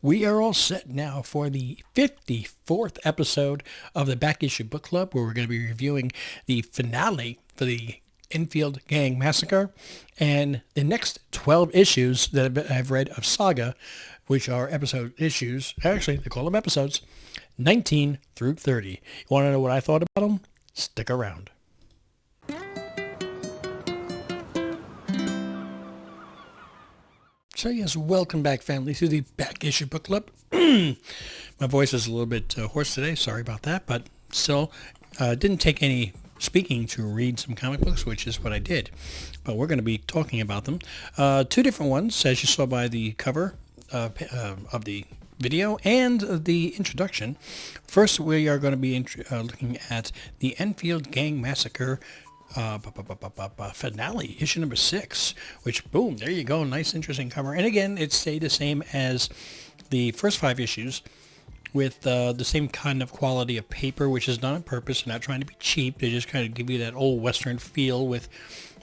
We are all set now for the 54th episode of the Back Issue Book Club, where we're going to be reviewing the finale for the Enfield Gang Massacre and the next 12 issues that I've read of Saga, which are episode issues. Actually, they call them episodes 19 through 30. You want to know what I thought about them? Stick around. So yes, welcome back, family, to the Back Issue Book Club. My voice is a little bit hoarse today. Sorry about that, but still, didn't take any speaking to read some comic books, which is what I did. But we're going to be talking about them. Two different ones, as you saw by the cover of the video and the introduction. First, we are going to be looking at the Enfield Gang Massacre finale, issue number 6, which, boom, there you go, nice interesting cover. And again, it stayed the same as the first 5 issues with the same kind of quality of paper, which is done on purpose. They're not trying to be cheap. They just kind of give you that old Western feel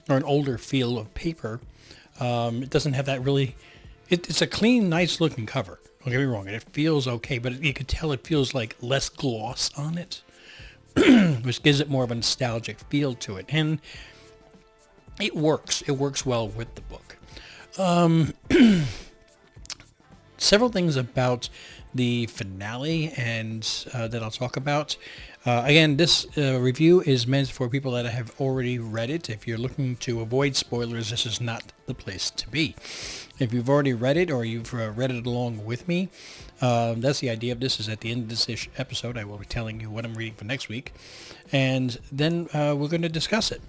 or an older feel of paper. It doesn't have that really, it's a clean, nice looking cover. Don't get me wrong, and it feels okay, but you could tell it feels like less gloss on it. Which gives it more of a nostalgic feel to it. And it works. It works well with the book. Several things about the finale and that I'll talk about. Again, this review is meant for people that have already read it. If you're looking to avoid spoilers, this is not the place to be. If you've already read it or you've read it along with me, that's the idea of this. Is at the end of this episode, I will be telling you what I'm reading for next week, and then we're going to discuss it.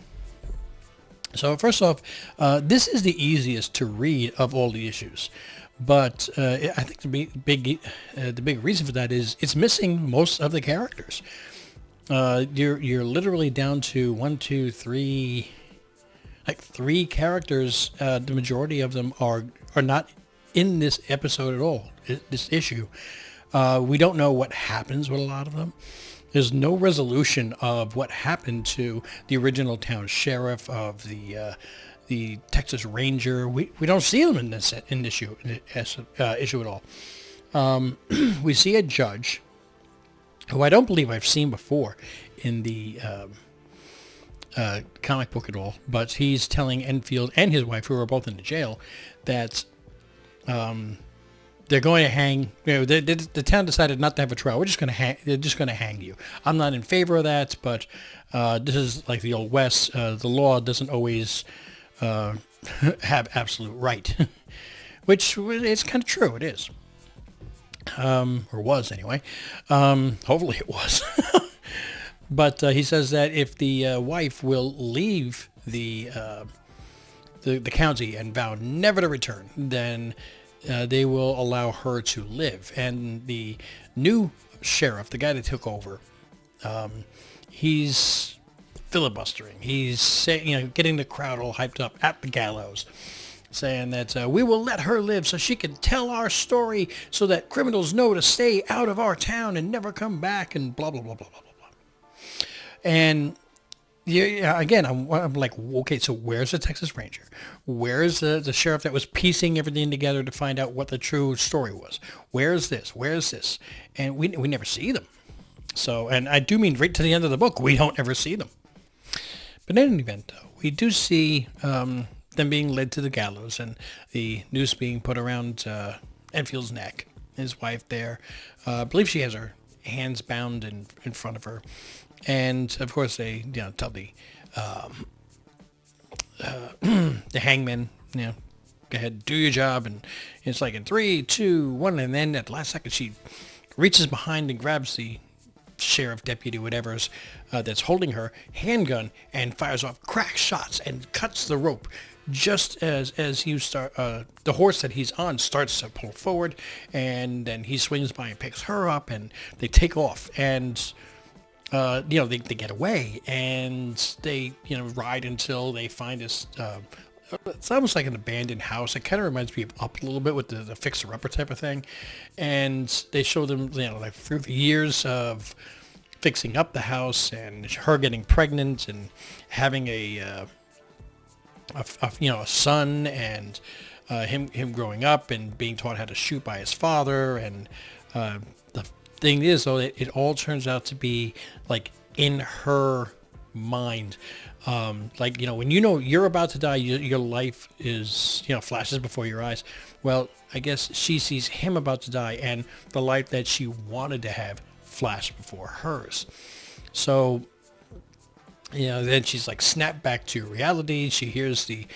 So first off, this is the easiest to read of all the issues, but I think the big reason for that is it's missing most of the characters. You're literally down to 1, 2, 3, like 3 characters. The majority of them are not in this episode at all, this issue. We don't know what happens with a lot of them. There's no resolution of what happened to the original town sheriff, of the Texas Ranger. We don't see them in this issue at all. We see a judge who I don't believe I've seen before in the comic book at all, but he's telling Enfield and his wife, who are both in the jail, that they're going to hang. The town decided not to have a trial. We're just going to hang. They're just going to hang you. I'm not in favor of that, but this is like the old West. The law doesn't always have absolute right, which is kind of true. It is, or was anyway. Hopefully, it was. But he says that if the wife will leave the county and vow never to return, then they will allow her to live. And the new sheriff, the guy that took over, he's filibustering. He's saying, getting the crowd all hyped up at the gallows, saying that we will let her live so she can tell our story, so that criminals know to stay out of our town and never come back, and blah blah blah blah blah blah blah. And yeah, again, I'm like, okay, so where's the Texas Ranger? Where's the sheriff that was piecing everything together to find out what the true story was? Where's this? Where's this? And we never see them. So, and I do mean right to the end of the book, we don't ever see them. But in any event, though, we do see them being led to the gallows and the noose being put around Enfield's neck. His wife there, I believe she has her hands bound in front of her. And of course, they tell the hangman, go ahead, do your job. And it's like in 3, 2, 1, and then at the last second, she reaches behind and grabs the sheriff, deputy, whatever's that's holding her handgun and fires off crack shots and cuts the rope. Just as you start, the horse that he's on starts to pull forward, and then he swings by and picks her up, and they take off. And they get away, and they, ride until they find this, it's almost like an abandoned house. It kind of reminds me of Up a little bit with the fixer-upper type of thing. And they show them, like through the years of fixing up the house and her getting pregnant and having a son and him growing up and being taught how to shoot by his father. And the thing is, though, it all turns out to be like in her mind. Like, when you're about to die, your life is, flashes before your eyes. Well, I guess she sees him about to die, and the life that she wanted to have flashed before hers. So, then she's like snapped back to reality. She hears the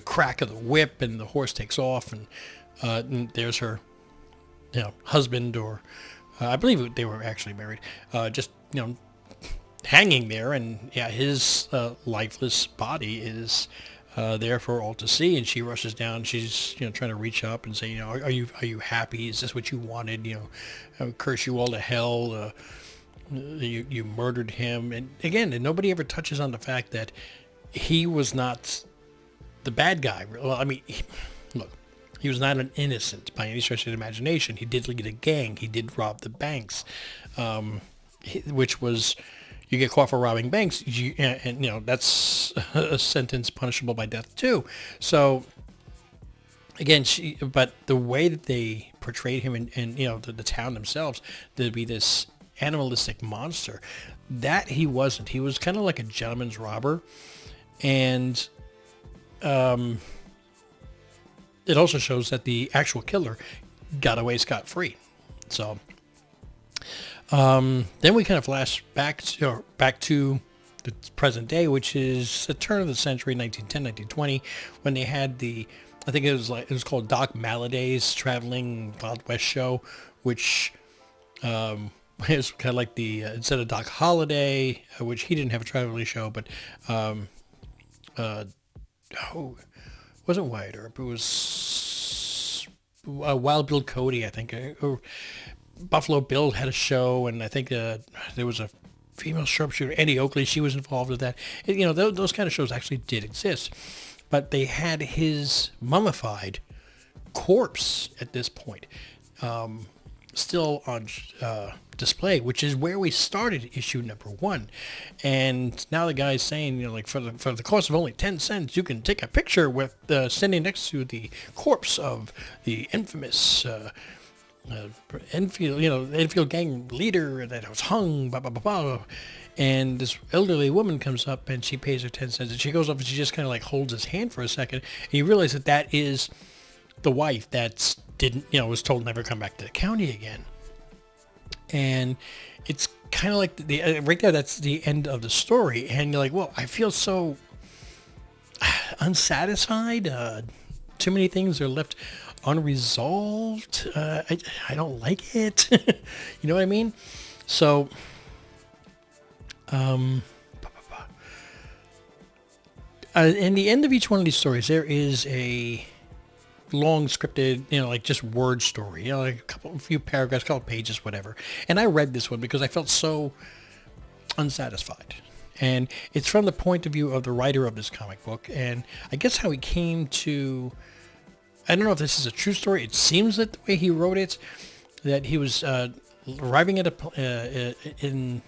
crack of the whip, and the horse takes off, and there's her, husband, or I believe they were actually married, just, hanging there, and his lifeless body is there for all to see. And she rushes down. She's trying to reach up and say, are you happy? Is this what you wanted? Curse you all to hell. You murdered him. And again, nobody ever touches on the fact that he was not the bad guy. Well, I mean, look, he was not an innocent by any stretch of the imagination. He did lead a gang. He did rob the banks, which was, you get caught for robbing banks, and that's a sentence punishable by death too. So again, but the way that they portrayed him in the town themselves, to be this animalistic monster, that he wasn't. He was kind of like a gentleman's robber, and it also shows that the actual killer got away scot-free. So then we kind of flash back to the present day, which is the turn of the century, 1910, 1920, when they had I think it was called Doc Malladay's Traveling Wild West Show, which is kind of like the instead of Doc Holliday, which he didn't have a traveling show, but it wasn't Wyatt Earp. It was Wild Bill Cody, I think. Or Buffalo Bill had a show, and I think there was a female sharpshooter, Eddie Oakley. She was involved with that. Those kind of shows actually did exist, but they had his mummified corpse at this point still on display, which is where we started issue number 1. And now the guy's saying, like, for the cost of only 10 cents, you can take a picture with standing next to the corpse of the infamous Enfield, Enfield gang leader that was hung, blah, blah, blah, blah. And this elderly woman comes up, and she pays her 10 cents, and she goes up and she just kind of like holds his hand for a second, and you realize that is the wife that was told never come back to the county again. And it's kind of like right there, that's the end of the story. And you're like, well, I feel so unsatisfied. Too many things are left unresolved. I don't like it. You know what I mean? So, in the end of each one of these stories, there is a long scripted, like just word story, like a few paragraphs, a couple pages, whatever. And I read this one because I felt so unsatisfied. And it's from the point of view of the writer of this comic book. And I guess how he came to, I don't know if this is a true story. It seems that the way he wrote it, that he was arriving at in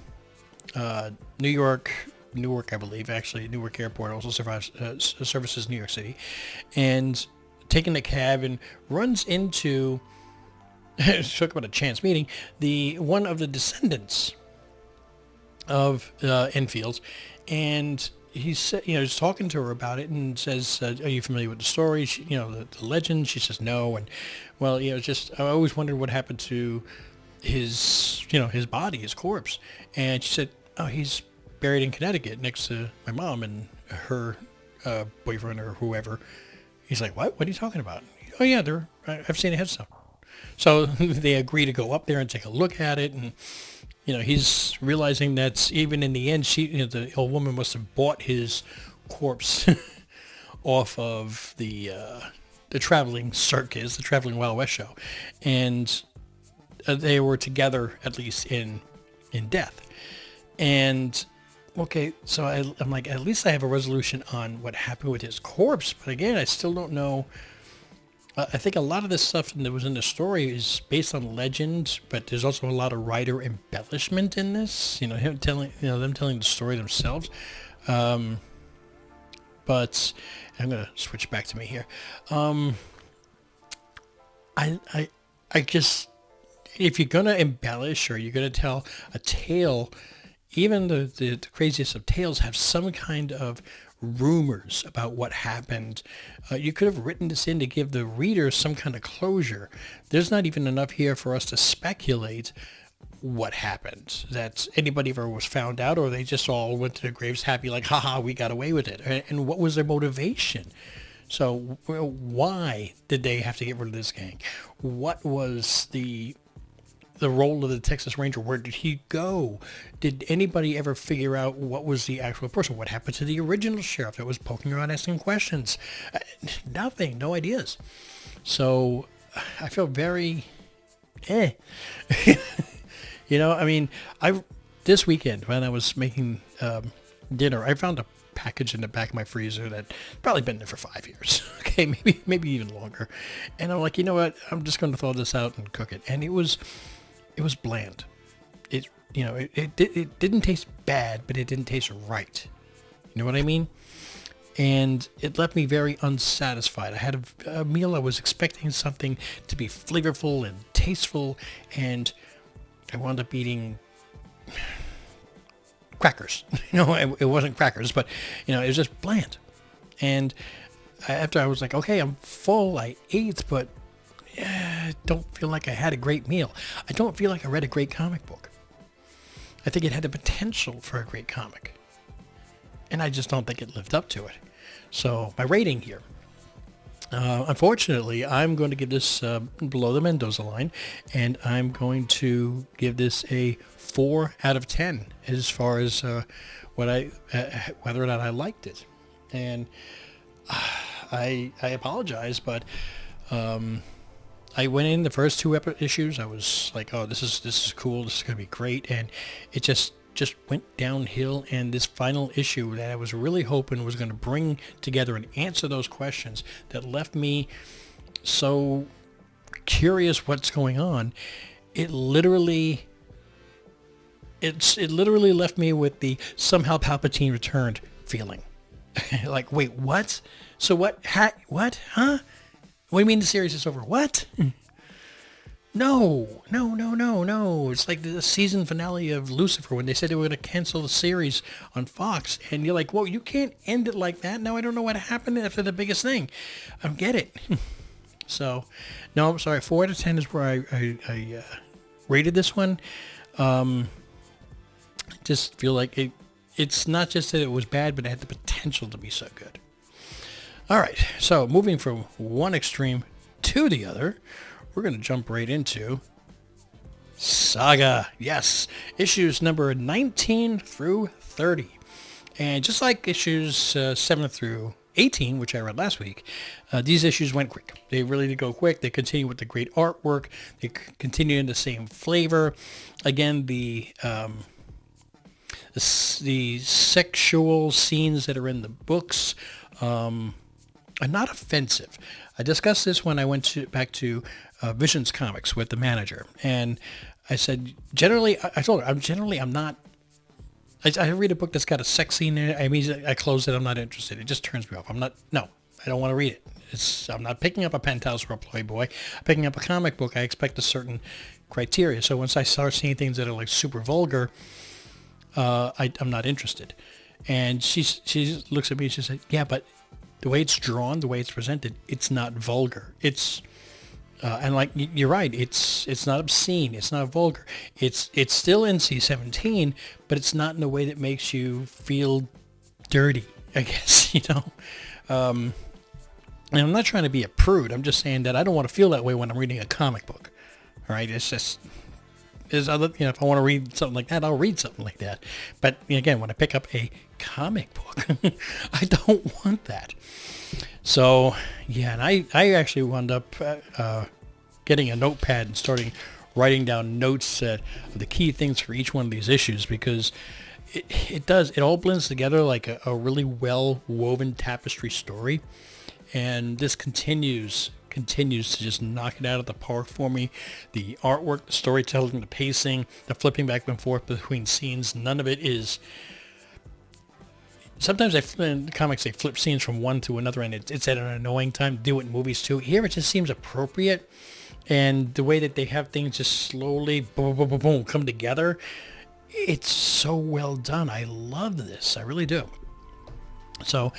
New York, Newark, I believe, actually. Newark Airport also services New York City. And taking a cab and runs into, talk about a chance meeting, one of the descendants of Enfield, and he said, he's talking to her about it and says, "Are you familiar with the story? The legend?" She says, "No." And well, just I always wondered what happened to his, his body, his corpse. And she said, "Oh, he's buried in Connecticut next to my mom and her boyfriend or whoever." He's like, "What? What are you talking about?" "Oh yeah, I've seen a headstone." So they agree to go up there and take a look at it, and he's realizing that even in the end, the old woman must have bought his corpse off of the traveling circus, the traveling Wild West show, and they were together at least in death. And okay, so I'm like, at least I have a resolution on what happened with his corpse. But again, I still don't know. I think a lot of this stuff that was in the story is based on legend, but there's also a lot of writer embellishment in this. Him telling, them telling the story themselves. But But I'm going to switch back to me here. I just, if you're going to embellish or you're going to tell a tale, even the craziest of tales have some kind of rumors about what happened. You could have written this in to give the reader some kind of closure. There's not even enough here for us to speculate what happened, that anybody ever was found out, or they just all went to their graves happy, like, haha, we got away with it. And what was their motivation? So why did they have to get rid of this gang? What was the role of the Texas Ranger? Where did he go? Did anybody ever figure out what was the actual person? What happened to the original sheriff that was poking around asking questions? Nothing, no ideas. So I feel very, You know, I mean, this weekend when I was making dinner, I found a package in the back of my freezer that probably been there for 5 years. Okay, maybe even longer. And I'm like, you know what? I'm just going to throw this out and cook it. And it was bland. It didn't taste bad, but it didn't taste right. You know what I mean? And it left me very unsatisfied. I had a meal. I was expecting something to be flavorful and tasteful, and I wound up eating crackers. It wasn't crackers, but, it was just bland. And after I was like, okay, I'm full, I ate, but I don't feel like I had a great meal. I don't feel like I read a great comic book. I think it had the potential for a great comic. And I just don't think it lived up to it. So my rating here. Unfortunately, I'm going to give this below the Mendoza line, and I'm going to give this a 4 out of 10 as far as whether or not I liked it. And I apologize, but I went in the first 2 issues. I was like, oh, this is cool. This is going to be great, and it just went downhill. And this final issue that I was really hoping was going to bring together and answer those questions that left me so curious what's going on, it literally left me with the somehow Palpatine returned feeling. Like, wait, what? So what? What? Huh? What do you mean the series is over? What? No. It's like the season finale of Lucifer when they said they were going to cancel the series on Fox. And you're like, whoa, you can't end it like that. Now I don't know what happened after the biggest thing. I don't get it. So, no, I'm sorry. 4 out of 10 is where I rated this one. I just feel like it's not just that it was bad, but it had the potential to be so good. All right. So moving from one extreme to the other, we're going to jump right into Saga. Yes, issues number 19 through 30. And just like issues 7 through 18, which I read last week, these issues went quick. They really did go quick. They continue with the great artwork. They continue in the same flavor. Again, the sexual scenes that are in the books are not offensive. I discussed this when I went back to Visions Comics with the manager, and I said, generally, I told her, I'm not, I read a book that's got a sex scene in it, I close it, I'm not interested. It just turns me off. I don't want to read it. I'm not picking up a Penthouse or a Playboy. Picking up a comic book, I expect a certain criteria. So once I start seeing things that are like super vulgar, I'm not interested. And she looks at me and she said, yeah, but the way it's drawn, the way it's presented, it's not vulgar. It's and like you're right, it's not obscene, it's not vulgar. It's still NC-17, but it's not in a way that makes you feel dirty, I guess, And I'm not trying to be a prude. I'm just saying that I don't want to feel that way when I'm reading a comic book. All right, it's just if I want to read something like that, I'll read something like that. But again, when I pick up a comic book, I don't want that. So, yeah, and I actually wound up getting a notepad and starting writing down notes of the key things for each one of these issues, because it all blends together like a really well-woven tapestry story. And this continues to just knock it out of the park for me. The artwork, the storytelling, the pacing, the flipping back and forth between scenes, none of it is sometimes in comics they flip scenes from one to another, and it's at an annoying time. Do it in movies too. Here it just seems appropriate, and the way that they have things just slowly boom, boom, boom, boom, come together, it's so well done. I love this. I really do. So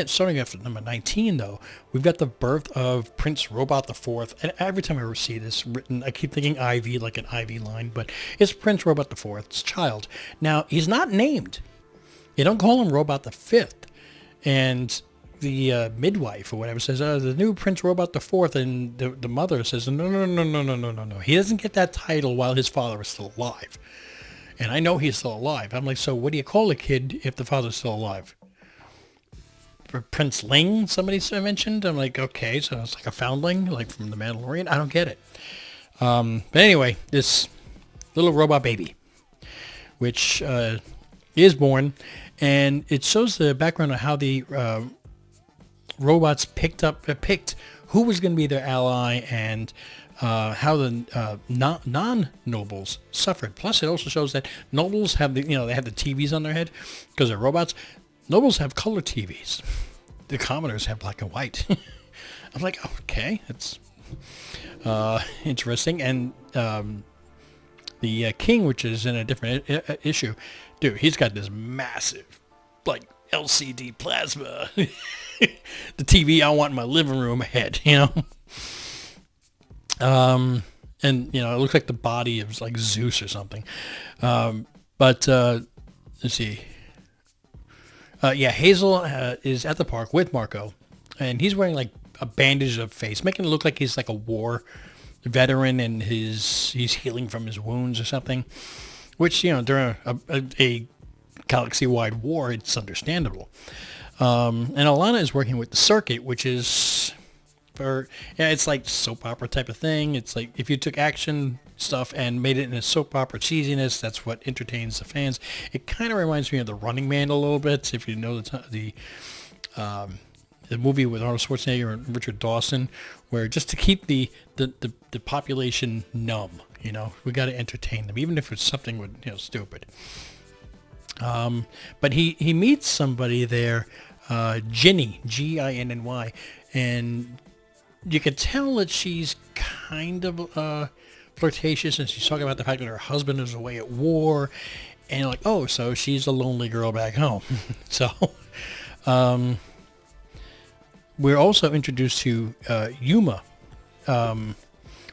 starting off at number 19, though, we've got the birth of Prince Robot the Fourth. And every time I ever see this written, I keep thinking Ivy, like an Ivy line, but it's Prince Robot the Fourth's child. Now, he's not named. You don't call him Robot the Fifth. And the midwife or whatever says, the new Prince Robot the Fourth, and the mother says, no. He doesn't get that title while his father is still alive. And I know he's still alive. I'm like, so what do you call a kid if the father's still alive? Prince Ling, somebody mentioned. I'm like, okay, so it's like a foundling, like from The Mandalorian. I don't get it. But anyway, this little robot baby, which is born, and it shows the background of how the robots picked who was going to be their ally, and how the non-nobles suffered. Plus, it also shows that nobles have they have the TVs on their head because they're robots. Nobles have color TVs. The commoners have black and white. I'm like, okay, that's interesting. And the king, which is in a different issue, dude, he's got this massive, like, LCD plasma. The TV I want in my living room head, And, it looks like the body of, like, Zeus or something. But let's see. Hazel is at the park with Marco, and he's wearing like a bandage of face, making it look like he's like a war veteran and he's healing from his wounds or something, which, during a galaxy-wide war, it's understandable. And Alana is working with the circuit, which is it's like soap opera type of thing. It's like if you took action stuff and made it in a soap opera cheesiness, that's what entertains the fans. It kind of reminds me of The Running Man a little bit, if you know the movie with Arnold Schwarzenegger and Richard Dawson, where just to keep the population numb, we got to entertain them, even if it's something stupid. But he meets somebody there, Ginny, Ginny, and you could tell that she's kind of flirtatious, and she's talking about the fact that her husband is away at war, and like, oh, so she's a lonely girl back home. So we're also introduced to Yuma,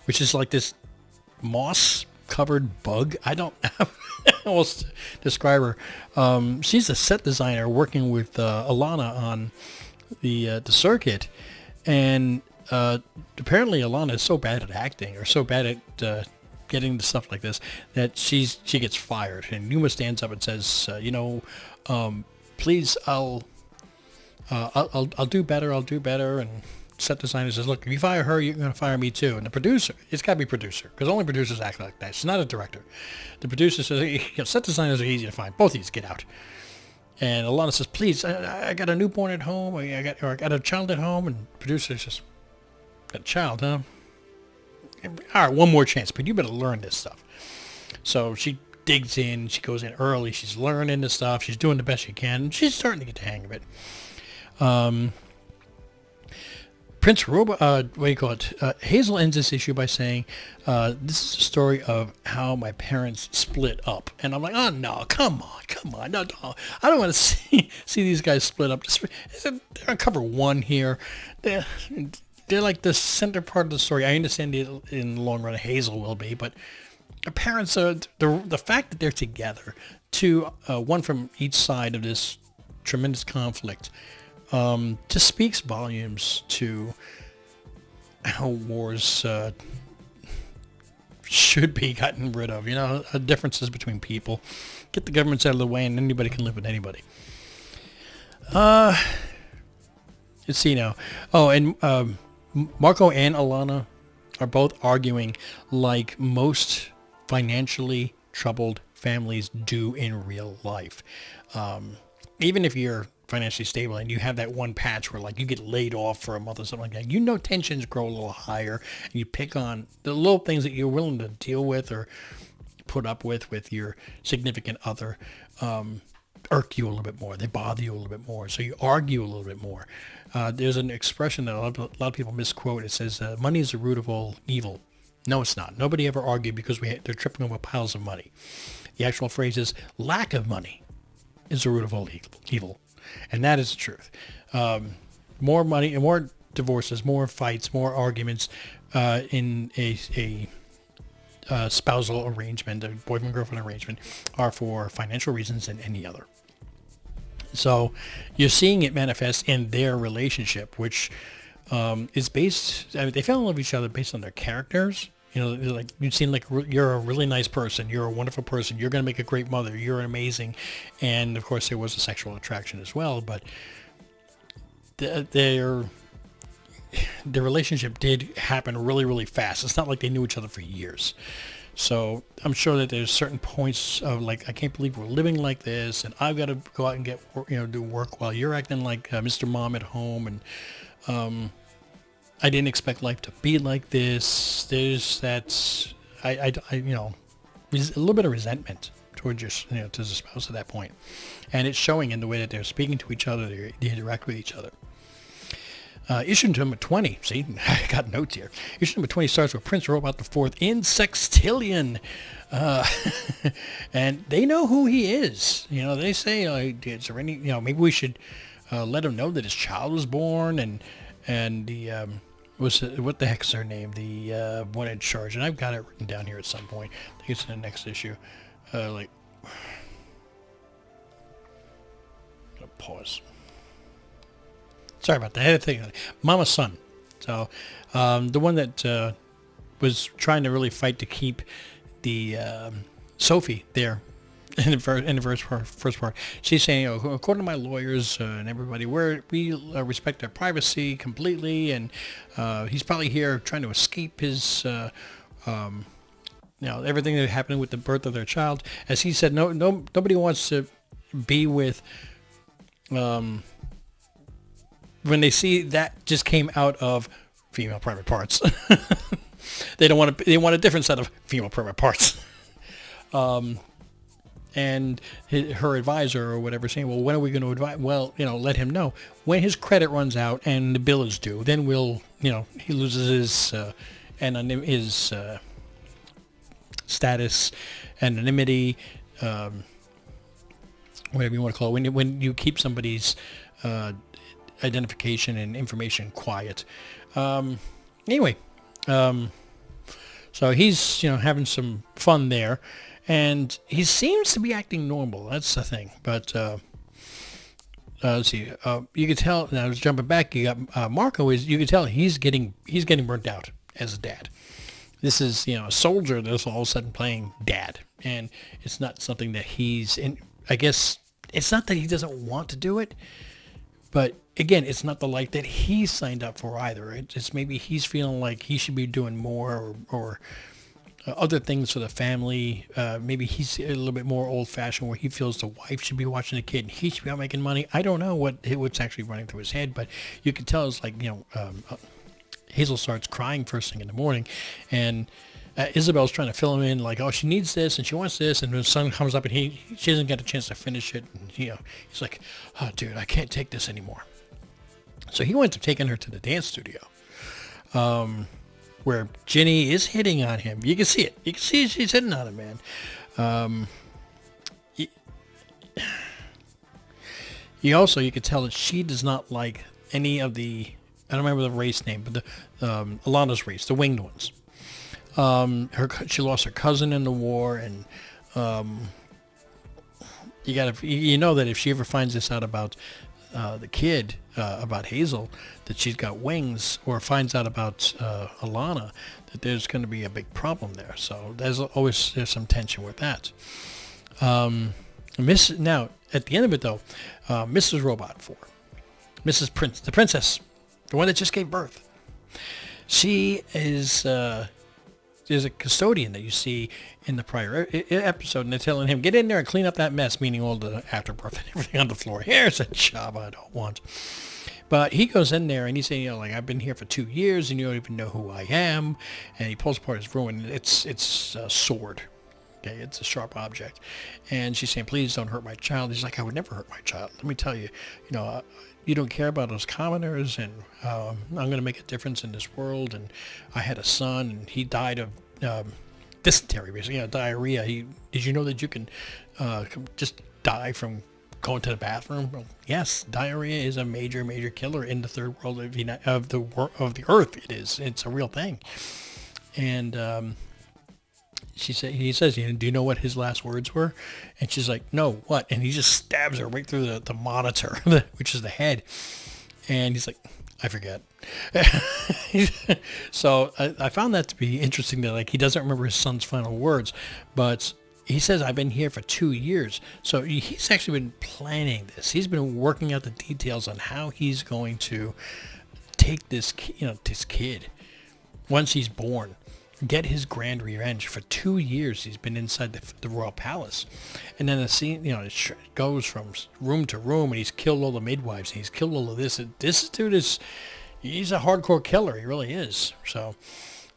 which is like this moss covered bug. I don't know how else to describe her. She's a set designer working with Alana on the circuit, and apparently Alana is so bad at acting, or so bad at getting to stuff like this, that she gets fired. And Yuma stands up and says, please, I'll do better. I'll do better. And set designer says, look, if you fire her, you're going to fire me too. And the producer, it's got to be producer, because only producers act like that. She's not a director. The producer says, set designers are easy to find. Both of you get out. And Alana says, please, I got a newborn at home, I got a child at home. And the producer says, got a child, huh? All right, one more chance, but you better learn this stuff. So she digs in, she goes in early, she's learning this stuff, she's doing the best she can, she's starting to get the hang of it. Prince Robot, Hazel ends this issue by saying, this is a story of how my parents split up. And I'm like, oh no, come on, no, I don't want to see these guys split up. They're on cover one here. They're like the center part of the story. I understand in the long run Hazel will be, but her parents are, the fact that they're together, one from each side of this tremendous conflict, just speaks volumes to how wars should be gotten rid of. Differences between people. Get the governments out of the way, and anybody can live with anybody. Let's see now. Oh, and Marco and Alana are both arguing like most financially troubled families do in real life. Even if you're financially stable and you have that one patch where like you get laid off for a month or something like that, tensions grow a little higher, and you pick on the little things that you're willing to deal with or put up with your significant other. irk you a little bit more. They bother you a little bit more. So you argue a little bit more. There's an expression that a lot of people misquote. It says, money is the root of all evil. No, it's not. Nobody ever argued because they're tripping over piles of money. The actual phrase is, lack of money is the root of all evil. And that is the truth. More money and more divorces, more fights, more arguments in a spousal arrangement, a boyfriend-girlfriend arrangement, are for financial reasons than any other. So you're seeing it manifest in their relationship, which is based, I mean, they fell in love with each other based on their characters. You know, like you seem like you're a really nice person. You're a wonderful person. You're going to make a great mother. You're amazing. And of course there was a sexual attraction as well, but their relationship did happen really, really fast. It's not like they knew each other for years. So I'm sure that there's certain points of like, I can't believe we're living like this, and I've got to go out and get, do work while you're acting like Mr. Mom at home, and I didn't expect life to be like this. There's that, a little bit of resentment towards your, to the spouse at that point, and it's showing in the way that they're speaking to each other, they interact with each other. Issue number 20, see, I got notes here. Issue number 20 starts with Prince Robot the Fourth in Sextillion. And they know who he is. They say, is there any, maybe we should let him know that his child was born, and the, what the heck's her name? The one in charge. And I've got it written down here at some point. I think it's in the next issue. I'm gonna pause. Sorry about that. I had to think of it. Mama's son. So the one that was trying to really fight to keep the Sophie there in the first part. She's saying, according to my lawyers and everybody, we respect their privacy completely, and he's probably here trying to escape his, everything that happened with the birth of their child. As he said, nobody wants to be with. When they see that just came out of female private parts. They don't want to. They want a different set of female private parts. And her advisor or whatever saying, well, when are we going to advise? Well, let him know when his credit runs out and the bill is due. Then we'll, he loses his status, anonymity, whatever you want to call it. When you keep somebody's identification and information quiet. Anyway, so he's having some fun there, and he seems to be acting normal. That's the thing. But let's see. You could tell. Now I was jumping back. You got Marco. You could tell he's getting burnt out as a dad. This is a soldier that's all of a sudden playing dad, and it's not something that he's in. I guess it's not that he doesn't want to do it. But again, it's not the life that he signed up for either. It's maybe he's feeling like he should be doing more or other things for the family. Maybe he's a little bit more old-fashioned where he feels the wife should be watching the kid and he should be out making money. I don't know what's actually running through his head, but you can tell it's like, Hazel starts crying first thing in the morning, and Isabel's trying to fill him in like, oh, she needs this and she wants this, and the son comes up and she doesn't get a chance to finish it, and he's like, oh, dude, I can't take this anymore. So he went to taking her to the dance studio, where Ginny is hitting on him. You can see it. You can see she's hitting on him, man. You could tell that she does not like any of the, I don't remember the race name, but the Alana's race, the winged ones. She lost her cousin in the war, and you know that if she ever finds this out about the kid, about Hazel, that she's got wings, or finds out about Alana, that there's going to be a big problem there. So there's some tension with that. Now at the end of it though, Mrs. Robot 4, the princess, the one that just gave birth, she is. There's a custodian that you see in the prior episode, and they're telling him, get in there and clean up that mess, meaning all the afterbirth and everything on the floor. Here's a job I don't want. But he goes in there and he's saying, I've been here for 2 years and you don't even know who I am. And he pulls apart his room, and it's a sword. Okay, it's a sharp object. And she's saying, please don't hurt my child. He's like, I would never hurt my child. Let me tell you, you don't care about us commoners, and I'm going to make a difference in this world. And I had a son, and he died of dysentery, basically, diarrhea. Did you know that you can just die from going to the bathroom? Well, yes, diarrhea is a major, major killer in the third world of the earth. It's a real thing. And he says, do you know what his last words were? And she's like, no, what? And he just stabs her right through the monitor, which is the head. And he's like, I forget. So I found that to be interesting that like he doesn't remember his son's final words, but he says, I've been here for 2 years. So he's actually been planning this. He's been working out the details on how he's going to take this kid once he's born, get his grand revenge. For 2 years he's been inside the royal palace, and then the scene, it goes from room to room, and he's killed all the midwives, and he's killed all of this. This dude he's a hardcore killer. He really is. So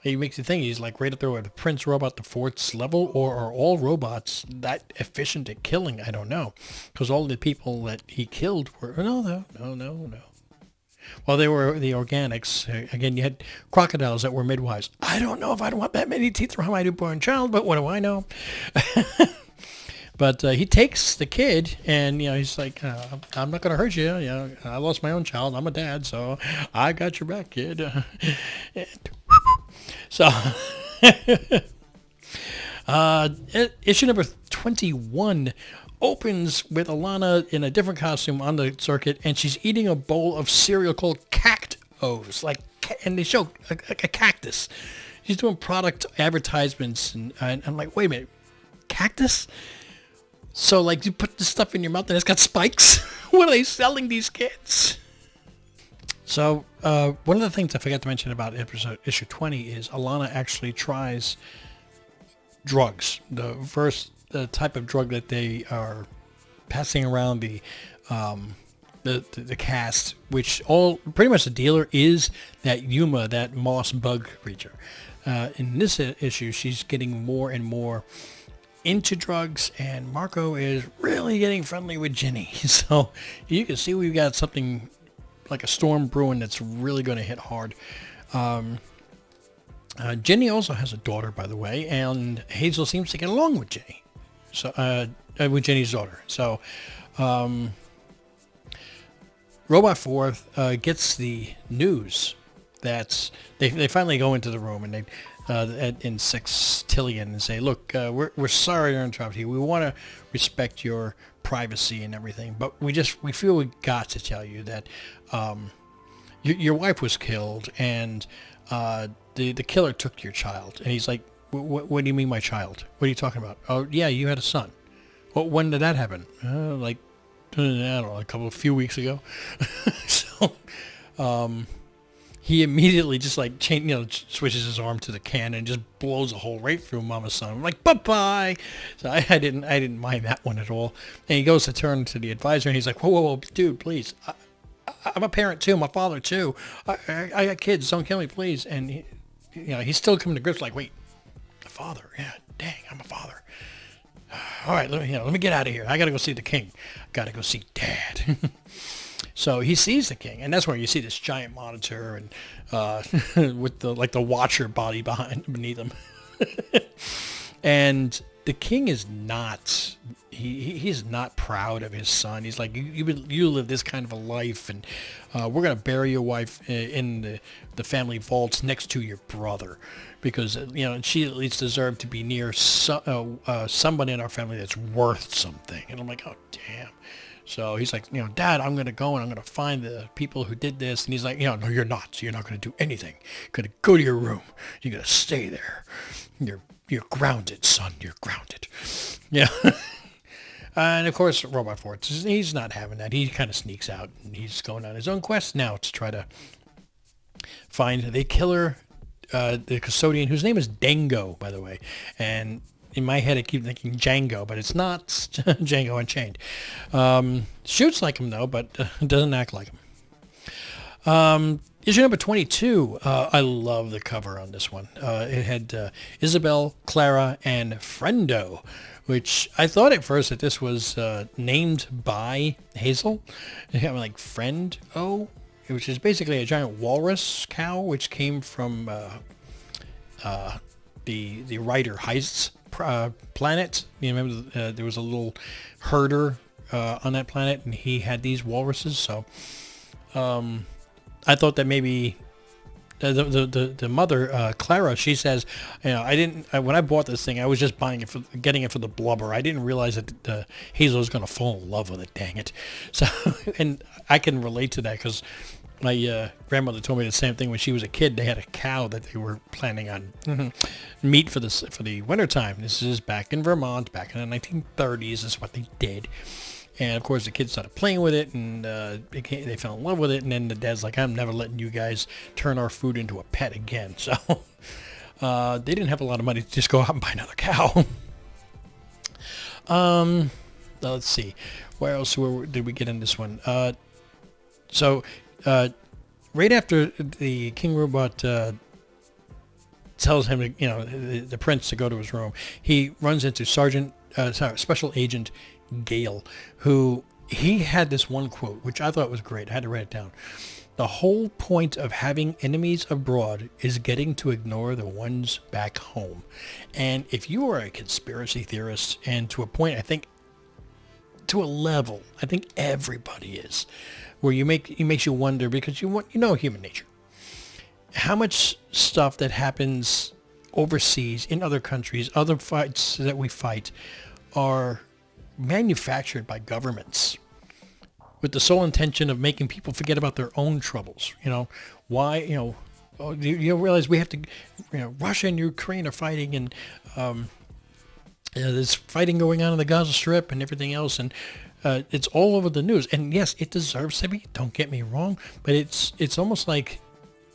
he makes you think he's like right up there with the Prince Robot, the fourth level, or are all robots that efficient at killing? I don't know, because all the people that he killed were no. Well, they were the organics. Again, you had crocodiles that were midwives. I don't know if I'd want that many teeth around my newborn child, but what do I know? But he takes the kid, and he's like, I'm not going to hurt you. I lost my own child. I'm a dad, so I got your back, kid. So, issue number 21 opens with Alana in a different costume on the circuit, and she's eating a bowl of cereal called Cactos, and they show a cactus. She's doing product advertisements, and I'm like, wait a minute, cactus? So, like, you put this stuff in your mouth and it's got spikes? What are they selling these kids? So, one of the things I forgot to mention about issue 20 is Alana actually tries drugs. The first type of drug that they are passing around the cast, which pretty much the dealer is that Yuma, that moss bug creature. In this issue, she's getting more and more into drugs, and Marco is really getting friendly with Ginny. So you can see we've got something like a storm brewing that's really going to hit hard. Ginny also has a daughter, by the way, and Hazel seems to get along with Ginny. So with Jenny's daughter. So Robot 4 gets the news that they finally go into the room, and they in Sextillion and say, look, we're sorry to interrupt you. We want to respect your privacy and everything, but we feel we got to tell you that your wife was killed, and the killer took your child. And he's like, what do you mean, my child? What are you talking about? Oh, yeah, you had a son. Well, when did that happen? I don't know, few weeks ago. So, he immediately just switches his arm to the cannon and just blows a hole right through Mama's son. I'm like, bye-bye. So I didn't mind that one at all. And he goes to turn to the advisor, and he's like, whoa, dude, please. I'm a parent too. I'm a father too. I got kids. Don't kill me, please. And he's still coming to grips like, wait. Father, yeah, dang, I'm a father. All right, let me get out of here. I gotta go see the king. Gotta go see Dad. So he sees the king, and that's where you see this giant monitor and with the Watcher body beneath him. And the king is not. He's not proud of his son. He's like, you live this kind of a life, and we're gonna bury your wife in the family vaults next to your brother, because she at least deserved to be near somebody in our family that's worth something. And I'm like, oh damn. So he's like, Dad, I'm gonna go and I'm gonna find the people who did this. And he's like, no, you're not. You're not gonna do anything. You're gonna go to your room. You're gonna stay there. You're grounded, son. You're grounded. Yeah. And of course, Robot 4, he's not having that. He kind of sneaks out, and he's going on his own quest now to try to find the killer, the custodian, whose name is Dango, by the way. And in my head, I keep thinking Django, but it's not Django Unchained. Shoots like him, though, but doesn't act like him. Issue number 22. I love the cover on this one. It had Isabel, Clara, and Friendo, which I thought at first that this was named by Hazel. It had like Friend-O, which is basically a giant walrus cow, which came from the writer Heist's planet. You remember there was a little herder on that planet, and he had these walruses. So I thought that maybe the mother, Clara, she says, when I bought this thing, I was just getting it for the blubber. I didn't realize that Hazel was going to fall in love with it. Dang it! So, and I can relate to that because my grandmother told me the same thing when she was a kid. They had a cow that they were planning on meat for the wintertime. This is back in Vermont, back in the 1930s. This is what they did. And of course, the kids started playing with it, and they fell in love with it. And then the dad's like, "I'm never letting you guys turn our food into a pet again." So they didn't have a lot of money to just go out and buy another cow. Let's see, where else did we get in this one? Right after the King Robot tells him, the prince to go to his room, he runs into Special Agent Gale, who he had this one quote, which I thought was great. I had to write it down. The whole point of having enemies abroad is getting to ignore the ones back home. And if you are a conspiracy theorist, and to a point, I think, to a level, I think everybody is, where it makes you wonder, because you know human nature. How much stuff that happens overseas, in other countries, other fights that we fight, are manufactured by governments with the sole intention of making people forget about their own troubles. Why, you realize we have to, Russia and Ukraine are fighting, and there's fighting going on in the Gaza Strip and everything else, and it's all over the news. And yes, it deserves to be, don't get me wrong, but it's almost like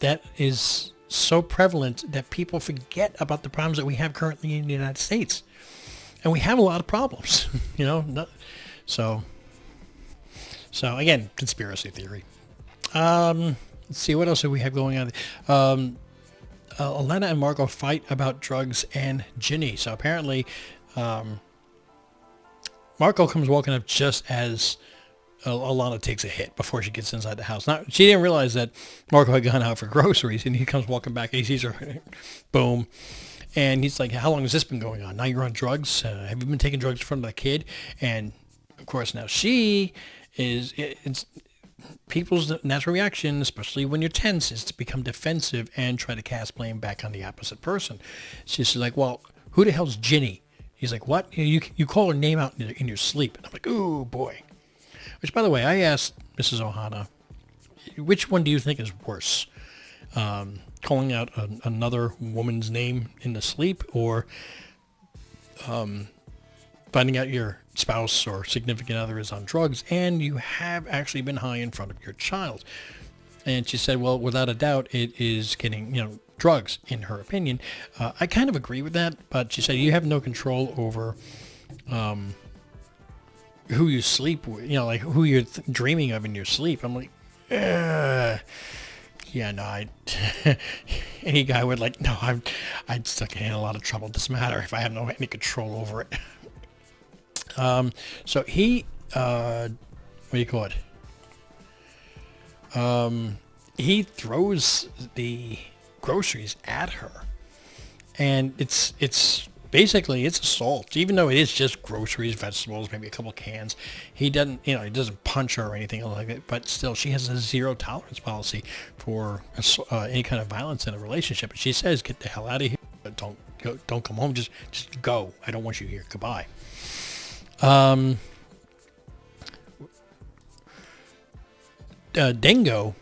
that is so prevalent that people forget about the problems that we have currently in the United States. And we have a lot of problems, So again, conspiracy theory. Let's see, what else do we have going on? Elena and Margot fight about drugs and Ginny. So apparently, Margot comes walking up just as Alana takes a hit before she gets inside the house. Now, she didn't realize that Margot had gone out for groceries, and he comes walking back, and he sees her, boom. And he's like, "How long has this been going on? Now you're on drugs? Have you been taking drugs in front of the kid?" And of course, now it's people's natural reaction, especially when you're tense, is to become defensive and try to cast blame back on the opposite person. She's like, "Well, who the hell's Ginny?" He's like, "What? You call her name out in your sleep?" And I'm like, "Ooh, boy." Which, by the way, I asked Mrs. Ohana, which one do you think is worse? Calling out another woman's name in the sleep, or finding out your spouse or significant other is on drugs and you have actually been high in front of your child? And she said, well, without a doubt, it is getting, drugs, in her opinion. I kind of agree with that, but she said you have no control over who you sleep with, like who you're dreaming of in your sleep. I'm like, yeah, no, any guy would no, I'd still get in a lot of trouble. It doesn't matter if I have any control over it. So he, what do you call it? He throws the groceries at her, and it's basically assault, even though it is just groceries, vegetables, maybe a couple of cans. He doesn't, he doesn't punch her or anything like that, but still, she has a zero tolerance policy for any kind of violence in a relationship. And she says, "Get the hell out of here! Don't come home. Just go. I don't want you here. Goodbye." Dingo.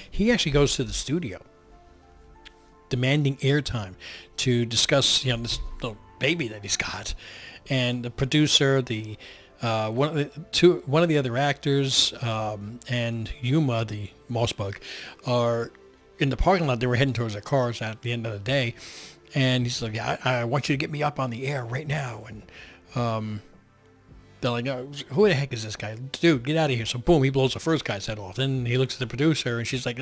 He actually goes to the studio, demanding airtime to discuss, this little baby that he's got, and the producer, one of the other actors, and Yuma, the mouse bug, are in the parking lot. They were heading towards their cars at the end of the day, and he's like, "Yeah, I want you to get me up on the air right now." And they're like, oh, who the heck is this guy? Dude, get out of here. So boom, he blows the first guy's head off. Then he looks at the producer and she's like,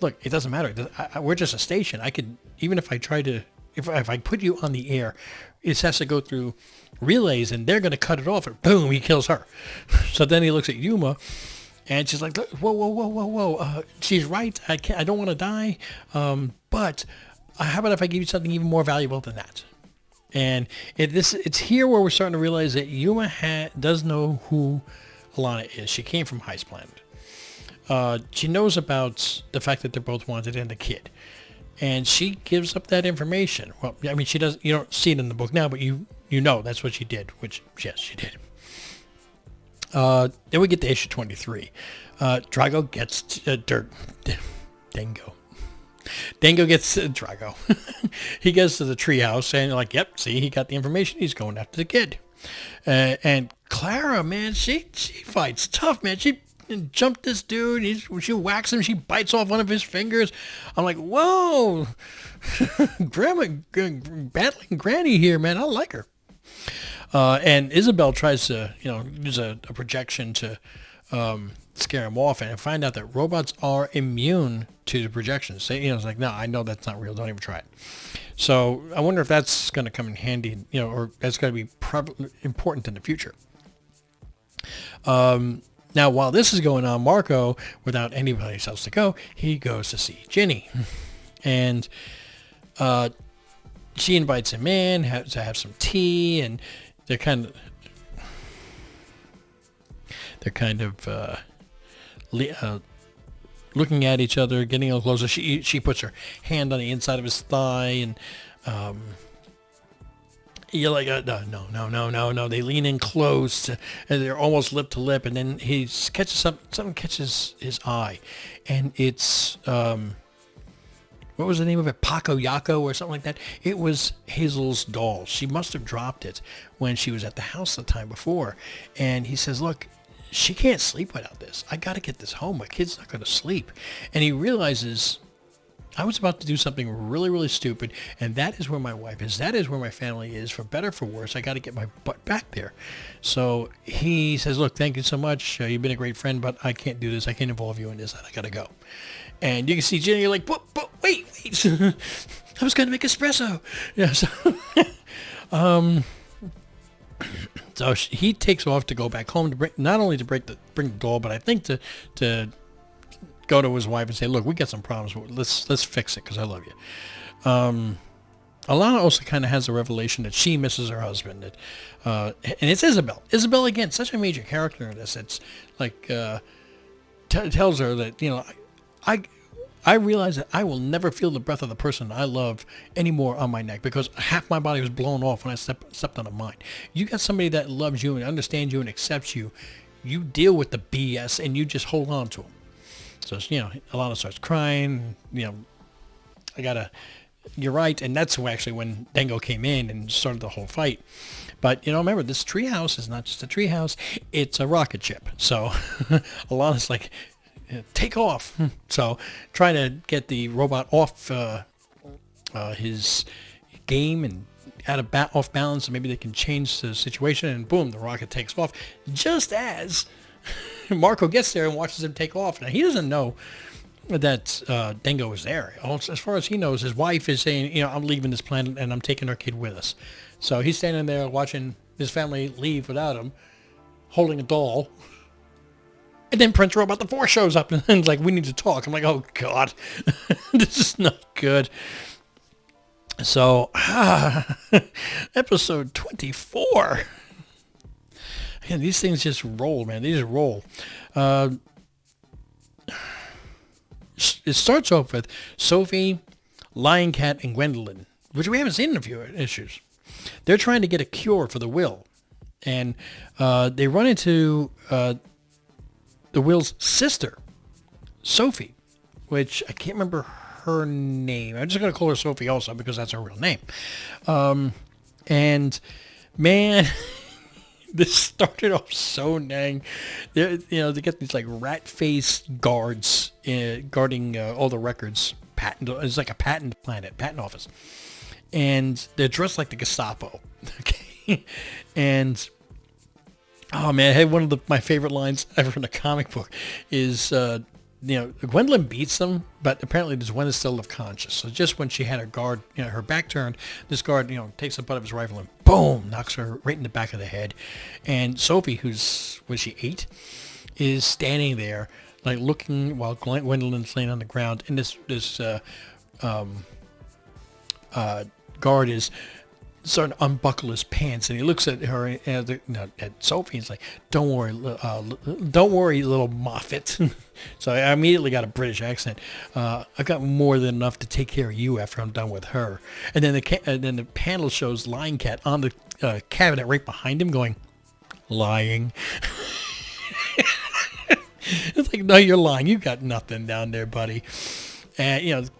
look, it doesn't matter. We're just a station. I could, even if I try to, if I put you on the air, it has to go through relays and they're going to cut it off and boom, he kills her. So then he looks at Yuma and she's like, whoa. She's right. I don't want to die. But how about if I give you something even more valuable than that? And it's here where we're starting to realize that Yuma does know who Alana is. She came from Heist Planet. She knows about the fact that they're both wanted and the kid. And she gives up that information. Well, I mean, she does. You don't see it in the book now, but you know that's what she did, which, yes, she did. Then we get to issue 23. Drago gets Dango gets Drago. He goes to the treehouse and like, yep, see, he got the information. He's going after the kid. And Clara, man, she fights tough, man. She jumped this dude. She whacks him. She bites off one of his fingers. I'm like, whoa, Grandma battling Granny here, man. I like her. And Isabel tries to, use a projection to scare him off and find out that robots are immune to the projections. It's like, no, I know that's not real. Don't even try it. So I wonder if that's going to come in handy, or that's going to be important in the future. Now, while this is going on, Marco, without anybody else to go, he goes to see Ginny. And she invites him in to have some tea, and they're kind of looking at each other, getting a little closer. She puts her hand on the inside of his thigh, and you're like, no. They lean in close, and they're almost lip to lip, and then he catches something catches his eye, and it's what was the name of it? Paco Yaco or something like that. It was Hazel's doll. She must have dropped it when she was at the house the time before, and he says, look, she can't sleep without this. I got to get this home. My kid's not going to sleep. And he realizes, I was about to do something really, really stupid, and that is where my wife is. That is where my family is. For better, for worse, I got to get my butt back there. So he says, look, thank you so much. You've been a great friend, but I can't do this. I can't involve you in this. I got to go. And you can see Jenny, you're like, but wait. I was going to make espresso. Yeah, so he takes off to go back home to bring the doll, but I think to go to his wife and say, look, we got some problems. Let's fix it because I love you. Alana also kind of has a revelation that she misses her husband. And it's Isabel. Isabel, again, such a major character in this. It's like tells her that, I realize that I will never feel the breath of the person I love anymore on my neck because half my body was blown off when I stepped on a mine. You got somebody that loves you and understands you and accepts you. You deal with the BS and you just hold on to them. So, Alana starts crying, you're right. And that's actually when Dango came in and started the whole fight. But, remember, this treehouse is not just a treehouse, it's a rocket ship. So Alana's like, take off. So trying to get the robot off his game and off balance, so maybe they can change the situation, and boom, the rocket takes off just as Marco gets there and watches him take off. Now, he doesn't know that Dango is there. As far as he knows, his wife is saying, I'm leaving this planet and I'm taking our kid with us. So he's standing there watching his family leave without him, holding a doll. And then Prince Robot the Force shows up and it's like, we need to talk. I'm like, oh, God, this is not good. So, episode 24. And these things just roll, man. These roll. It starts off with Sophie, Lion Cat, and Gwendolyn, which we haven't seen in a few issues. They're trying to get a cure for the Will. And they run into the Will's sister, Sophie, which I can't remember her name. I'm just going to call her Sophie also because that's her real name. And, man... This started off so dang. They get these like rat-faced guards guarding all the records. It's like a patent office, and they're dressed like the Gestapo. Okay, and Oh man, I had one of my favorite lines ever in a comic book is, Gwendolyn beats them, but apparently this one is still conscious. So just when she had her guard, her back turned, this guard, takes the butt of his rifle and boom, knocks her right in the back of the head. And Sophie, was she 8, is standing there like looking while Gwendolyn's laying on the ground, and this guard is starting to unbuckle his pants, and he looks at her, at Sophie, and he's like, don't worry, little Moffat. So I immediately got a British accent. I've got more than enough to take care of you after I'm done with her. And then the panel shows Lying Cat on the cabinet right behind him going, lying. It's like, no, you're lying. You got nothing down there, buddy. And,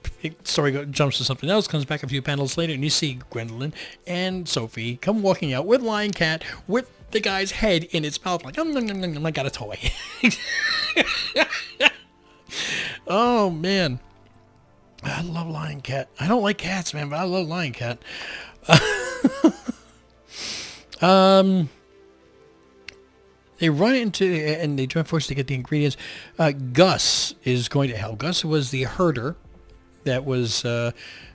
story jumps to something else, comes back a few panels later, and you see Gwendolyn and Sophie come walking out with Lying Cat with the guy's head in its mouth, like, I got a toy. Oh, man. I love Lying Cat. I don't like cats, man, but I love Lying Cat. They run into, and they join forces to get the ingredients. Gus is going to help. Gus was the herder that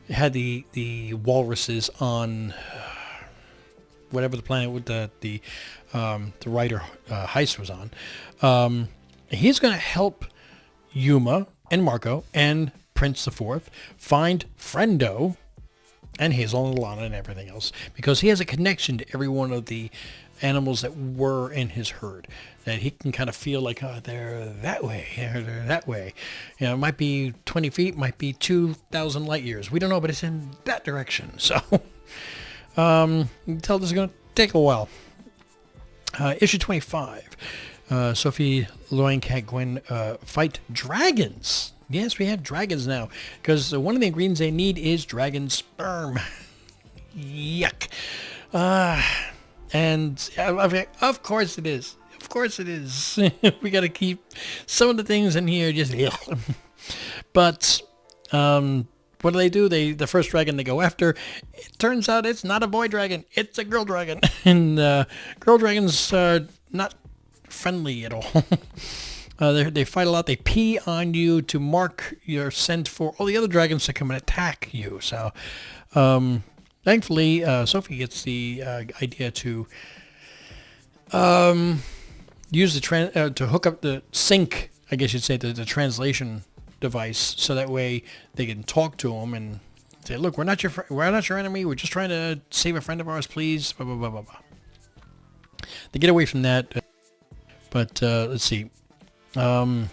had the walruses on whatever the planet with the writer Heist was on. He's going to help Yuma and Marco and Prince the Fourth find Friendo and Hazel and Alana and everything else, because he has a connection to every one of the animals that were in his herd, that he can kind of feel like, oh, they're that way, they're that way. It might be 20 feet, might be 2,000 light years. We don't know, but it's in that direction. So you can tell this is going to take a while. Issue 25. Sophie, Lying Cat, Gwen fight dragons. Yes, we have dragons now, because one of the ingredients they need is dragon sperm. Yuck. And of course it is. Of course it is. We got to keep some of the things in here just. But what do? The first dragon they go after, it turns out it's not a boy dragon. It's a girl dragon. And girl dragons are not friendly at all. They fight a lot. They pee on you to mark your scent for all the other dragons to come and attack you. So thankfully, Sophie gets the idea to use to hook up the sync, I guess you'd say, the translation device, so that way they can talk to them and say, "Look, we're not your enemy. We're just trying to save a friend of ours, please." Blah blah blah blah blah. They get away from that, but let's see. Marco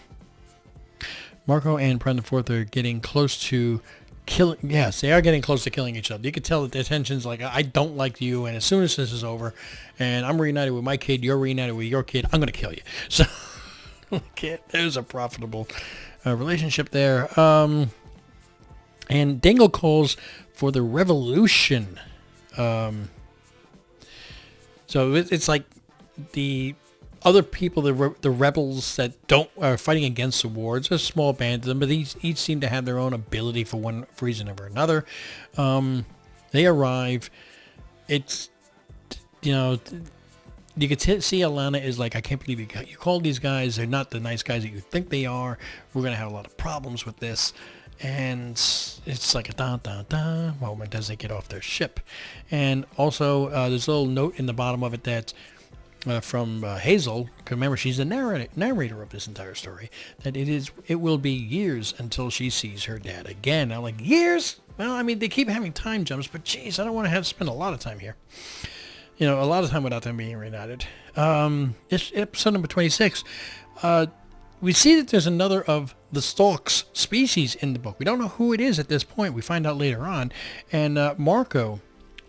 and Prime the Fourth are getting close to killing. Yes, they are getting close to killing each other. You can tell that their tension's like, I don't like you, and as soon as this is over, and I'm reunited with my kid, you're reunited with your kid, I'm going to kill you. So, there's a profitable relationship there. And Dingle calls for the revolution. So it's like the other people, the rebels that are fighting against the war. It's a small band of them, but each seem to have their own ability for one reason or another. They arrive. It's, you could see Alana is like, I can't believe you called these guys. They're not the nice guys that you think they are. We're going to have a lot of problems with this. And it's like a da-da-da moment as they get off their ship. And also, there's a little note in the bottom of it that from Hazel, because remember, she's the narrator of this entire story, that it will be years until she sees her dad again. I'm like, years? Well, I mean, they keep having time jumps, but geez, I don't want to have to spend a lot of time here. A lot of time without them being reunited. It's episode number 26. We see that there's another of the Stalks species in the book. We don't know who it is at this point. We find out later on. And Marco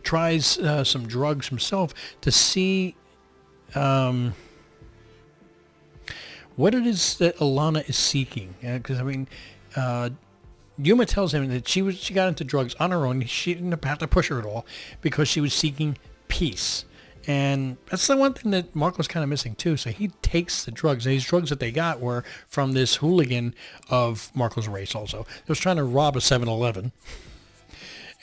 tries some drugs himself to see what it is that Alana is seeking. Because, Yuma tells him that she got into drugs on her own. She didn't have to push her at all because she was seeking peace. And that's the one thing that Marco's kind of missing too. So he takes the drugs. And these drugs that they got were from this hooligan of Marco's race also. He was trying to rob a 7-Eleven.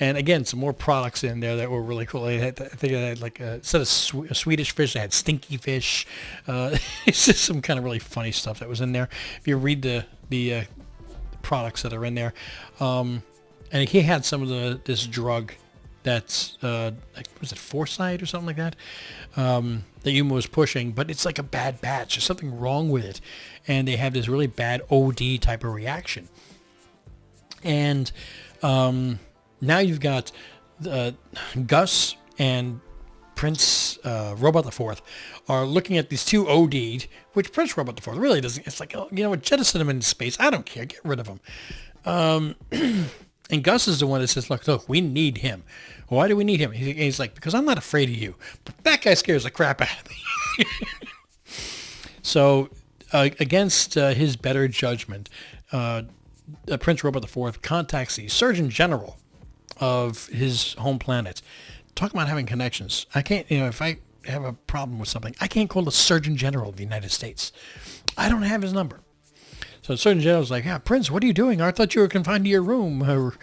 And again, some more products in there that were really cool. I think they had like instead of Swedish fish, they had stinky fish. It's just some kind of really funny stuff that was in there. If you read the products that are in there, and he had some of this drug that's like, was it Foresight or something like that, that Yuma was pushing, but it's like a bad batch. There's something wrong with it, and they have this really bad OD type of reaction. And now you've got Gus and Prince Robot the Fourth are looking at these two OD'd, which Prince Robot the Fourth really doesn't. It's like, oh, you know what, jettison him into space. I don't care. Get rid of him. And Gus is the one that says, look, we need him. Why do we need him? He's like, because I'm not afraid of you. But that guy scares the crap out of me. So against his better judgment, Prince Robot IV contacts the Surgeon General of his home planet. Talk about having connections. I can't, if I have a problem with something, I can't call the Surgeon General of the United States. I don't have his number. So the Surgeon General's like, yeah, Prince, what are you doing? I thought you were confined to your room or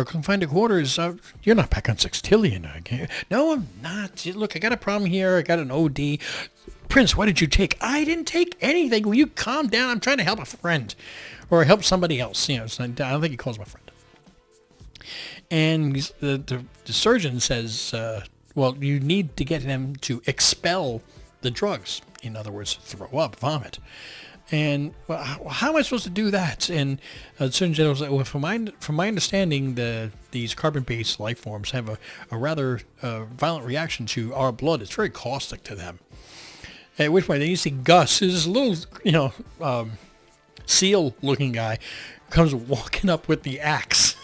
confined to quarters. You're not back on Sextillion. No, I'm not. Look, I got a problem here. I got an OD. Prince, what did you take? I didn't take anything. Will you calm down? I'm trying to help a friend or help somebody else. So I don't think he calls him a friend. And the surgeon says, well, you need to get him to expel the drugs. In other words, throw up, vomit. And well, how am I supposed to do that? And the Surgeon General said, well, from my understanding, these carbon-based life forms have a rather violent reaction to our blood. It's very caustic to them. At which point, then you see Gus, who's this little, seal-looking guy, comes walking up with the axe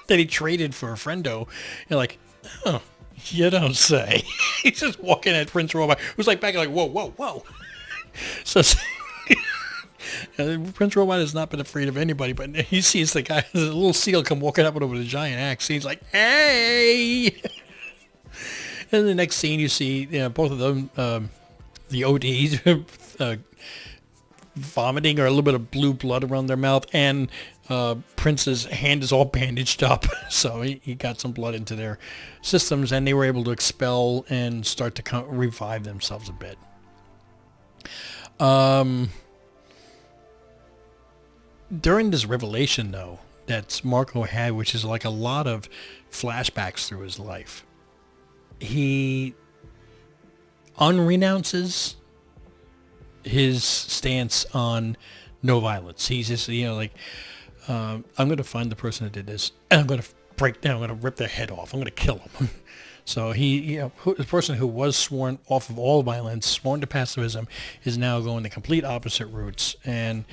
that he traded for a friendo. You're like, oh, you don't say. He's just walking at Prince Robot, who's like back like, whoa, whoa, whoa. So Prince Robot has not been afraid of anybody, but he sees the guy, the little seal, come walking up with a giant axe. He's like, hey! And the next scene, you see both of them, the ODs, vomiting or a little bit of blue blood around their mouth, and Prince's hand is all bandaged up, so he got some blood into their systems, and they were able to expel and start to revive themselves a bit. During this revelation, though, that Marco had, which is like a lot of flashbacks through his life, he unrenounces his stance on no violence. He's just, I'm going to find the person that did this, and I'm going to break down, I'm going to rip their head off, I'm going to kill them. So he, the person who was sworn off of all violence, sworn to pacifism, is now going the complete opposite routes. And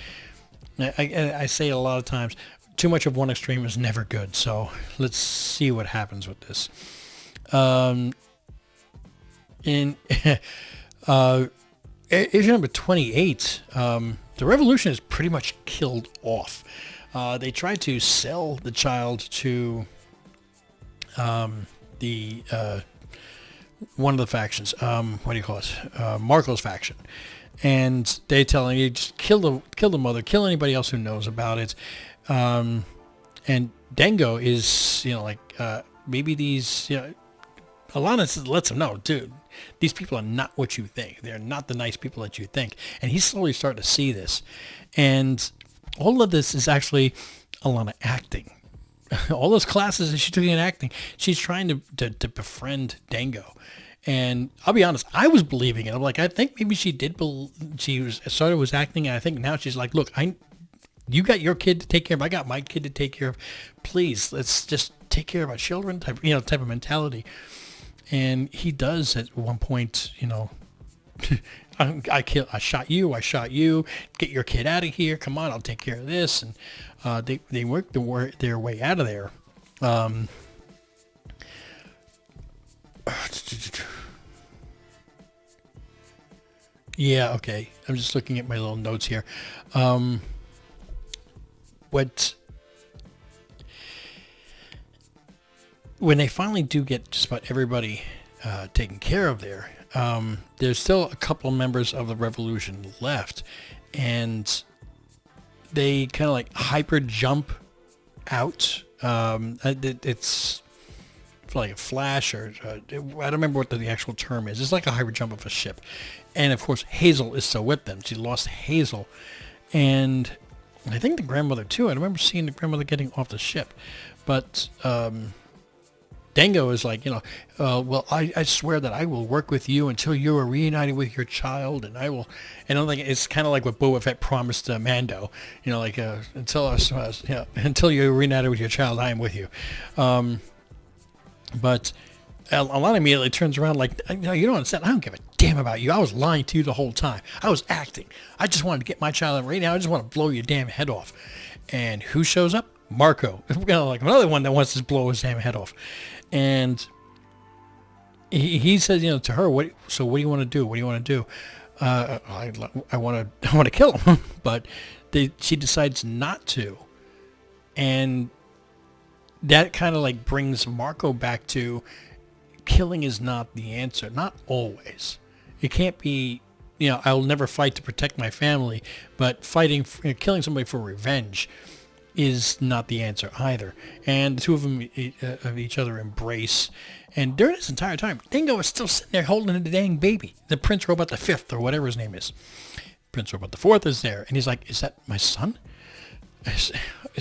I say it a lot of times, too much of one extreme is never good. So let's see what happens with this. In issue number 28, the revolution is pretty much killed off. They tried to sell the child to the one of the factions. What do you call it? Marco's faction. And they tell him, you just kill the mother, kill anybody else who knows about it. And Dango is, maybe these, Alana lets him know, dude, these people are not what you think. They're not the nice people that you think. And he's slowly starting to see this. And all of this is actually Alana acting. All those classes that she took in acting, she's trying to befriend Dango. And I'll be honest, I was believing it. I'm like, I think maybe she did. Started was acting, and I think now she's like, look, you got your kid to take care of. I got my kid to take care of. Please, let's just take care of our children. Type of mentality. And he does at one point. I shot you. Get your kid out of here. Come on, I'll take care of this. And they work their way out of there. Yeah, okay. I'm just looking at my little notes here. When they finally do get just about everybody taken care of there, there's still a couple members of the revolution left, and they kind of like hyper jump out. It's like a flash, or I don't remember what the actual term is. It's like a hyper jump of a ship. And of course, Hazel is still with them. She lost Hazel. And I think the grandmother too. I remember seeing the grandmother getting off the ship. But Dango is like, well, I swear that I will work with you until you are reunited with your child, and I will. And I'm like, it's kind of like what Boba Fett promised Mando, until you're reunited with your child, I am with you. But Alana immediately turns around like, no, you don't understand. I don't give a damn about you. I was lying to you the whole time. I was acting. I just wanted to get my child right now. I just want to blow your damn head off. And who shows up? Marco. Like another one that wants to blow his damn head off. And he says, to her, what do you want to do? What do you want to do? I want to kill him. But she decides not to. And that kind of like brings Marco back to killing is not the answer. Not always. It can't be, I'll never fight to protect my family, but killing somebody for revenge is not the answer either. And the two of them of each other embrace. And during this entire time, Dingo is still sitting there holding the dang baby. The Prince Robot the Fifth, or whatever his name is. Prince Robot the Fourth is there. And he's like, is that my son? Is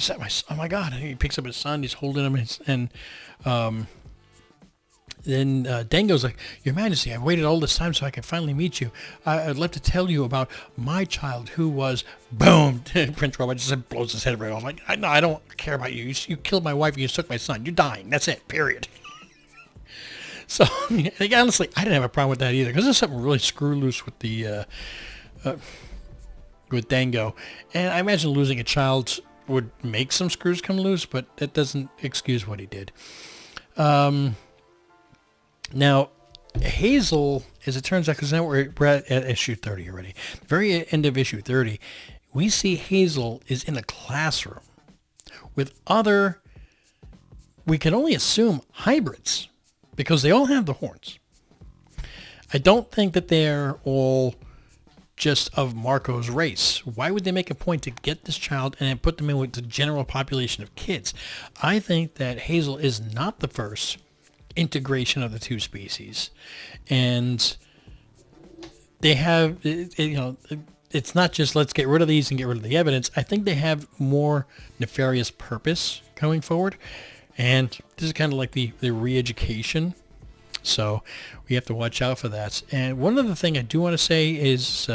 that my son? Oh my God. And he picks up his son. He's holding him. And then Dango's like, Your Majesty, I've waited all this time so I can finally meet you. I'd love to tell you about my child who was, boom, Prince Robot just blows his head right off. Like, no, I don't care about you. You killed my wife and you took my son. You're dying. That's it, period. So, honestly, I didn't have a problem with that either, because there's something really screw loose with with Dango. And I imagine losing a child would make some screws come loose, but that doesn't excuse what he did. Now, Hazel, as it turns out, because now we're at issue 30 already, the very end of issue 30, we see Hazel is in a classroom with other, we can only assume, hybrids, because they all have the horns. I don't think that they're all just of Marco's race. Why would they make a point to get this child and then put them in with the general population of kids? I think that Hazel is not the first integration of the two species, and they have, it's not just let's get rid of these and get rid of the evidence. I think they have more nefarious purpose going forward, and this is kind of like the re-education, so we have to watch out for that. And one other thing I do want to say is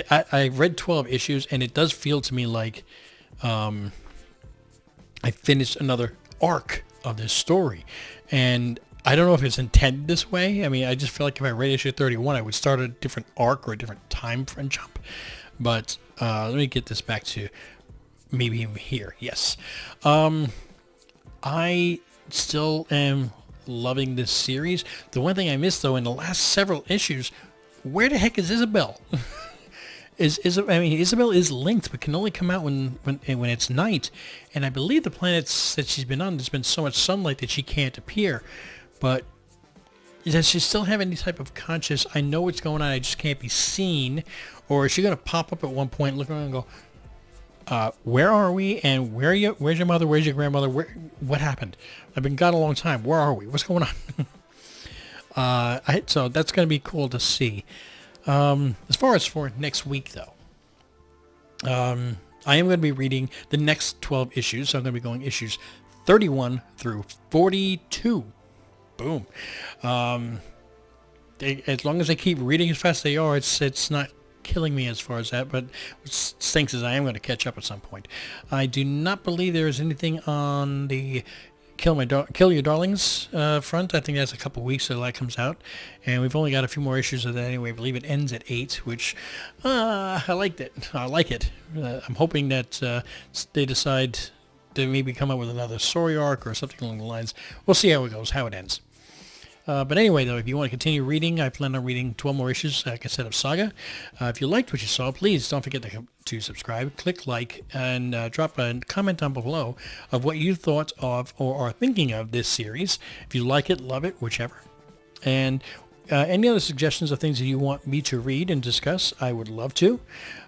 I read 12 issues, and it does feel to me like I finished another arc of this story. And I don't know if it's intended this way. I mean, I just feel like if I read issue 31, I would start a different arc or a different time frame jump. But let me get this back to maybe even here. Yes. I still am loving this series. The one thing I missed, though, in the last several issues, where the heck is Isabel? Isabel is linked, but can only come out when it's night. And I believe the planets that she's been on, there's been so much sunlight that she can't appear. But does she still have any type of conscious, I know what's going on, I just can't be seen? Or is she going to pop up at one point, look around and go, where are we? And where's your mother? Where's your grandmother? What happened? I've been gone a long time. Where are we? What's going on? So that's going to be cool to see. As far as for next week, though, I am going to be reading the next 12 issues. So I'm going to be going issues 31 through 42. Boom. As long as they keep reading as fast as they are, it's not killing me as far as that. But what stinks is I am going to catch up at some point. I do not believe there is anything on the Kill Your Darlings front. I think that's a couple weeks till that comes out, and we've only got a few more issues of that anyway. I believe it ends at 8, which I liked it. I like it. I'm hoping that they decide to maybe come up with another story arc or something along the lines. We'll see how it goes, how it ends. But anyway, though, if you want to continue reading, I plan on reading 12 more issues, like I said, of Saga. If you liked what you saw, please don't forget to subscribe, click like, and drop a comment down below of what you thought of or are thinking of this series. If you like it, love it, whichever. And Any other suggestions of things that you want me to read and discuss, I would love to.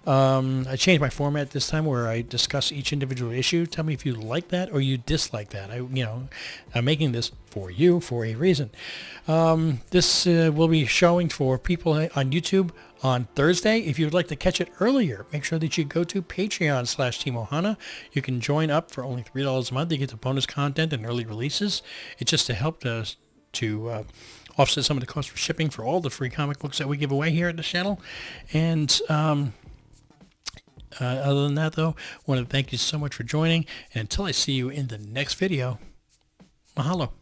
I changed my format this time where I discuss each individual issue. Tell me if you like that or you dislike that. I'm making this for you for a reason. This will be showing for people on YouTube on Thursday. If you would like to catch it earlier, make sure that you go to Patreon/Team You can join up for only $3 a month. You get the bonus content and early releases. It's just to help us to offset some of the cost for shipping for all the free comic books that we give away here at the channel. And other than that, though, I want to thank you so much for joining. And until I see you in the next video, mahalo.